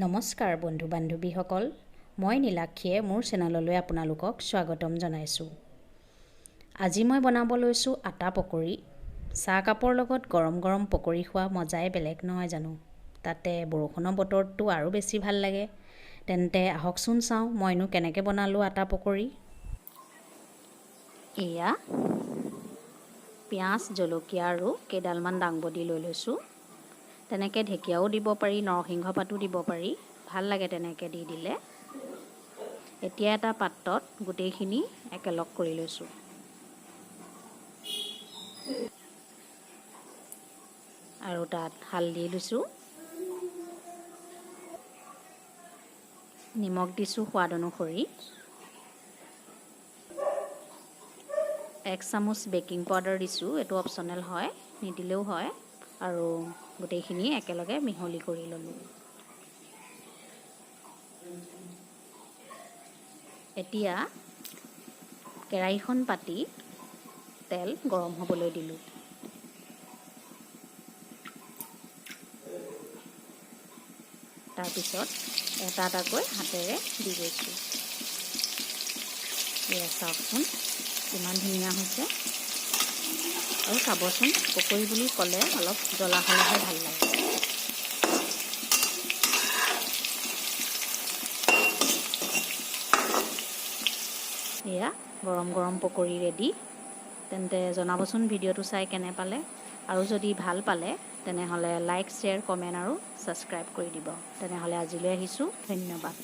নমস্কাৰ বন্ধু বান্ধৱীসকল, মই নীলাক্ষীয়ে মোৰ চেনেললৈ আপোনালোকক স্বাগতম জনাইছোঁ। আজি মই বনাব লৈছোঁ আটা পকৰি। চাহকাপৰ লগত গৰম গৰম পকৰি খোৱা মজাই বেলেগ নহয় জানো। তাতে বৰষুণৰ বতৰটো আৰু বেছি ভাল লাগে। তেন্তে আহকচোন চাওঁ মইনো কেনেকৈ বনালোঁ আটা পকৰি। এয়া পিঁয়াজ, জলকীয়া আৰু কেইডালমান দাংবডি লৈ লৈছোঁ। তেনেকৈ ঢেকীয়াও দিব পাৰি, নৰসিংহ পাতো দিব পাৰি, ভাল লাগে তেনেকৈ দি দিলে। এতিয়া এটা পাত্ৰত গোটেইখিনি একেলগ কৰি লৈছোঁ। আৰু তাত হালধি লৈছোঁ, নিমখ দিছোঁ সোৱাদ অনুসৰি, 1 চামুচ বেকিং পাউডাৰ দিছোঁ, এইটো অপশ্যনেল হয়, নিদিলেও হয়। আৰু গোটেইখিনি একেলগে মিহলি কৰি ল'লোঁ। এতিয়া কেৰাহীখন পাতি তেল গৰম হ'বলৈ দিলোঁ। তাৰপিছত এটা এটাকৈ হাতেৰে দি গৈছোঁ। এয়া চাওকচোন কিমান ধুনীয়া হৈছে। আৰু চাবচোন, পকৰি বুলি ক'লে অলপ জ্বলা হ'লেহে ভাল লাগে। এয়া গৰম গৰম পকৰি ৰেডি। তেন্তে জনাবচোন ভিডিঅ'টো চাই কেনে পালে। আৰু যদি ভাল পালে তেনেহ'লে লাইক, শ্বেয়াৰ, কমেণ্ট আৰু ছাবস্ক্ৰাইব কৰি দিব। তেনেহ'লে আজিলৈ আহিছোঁ, ধন্যবাদ।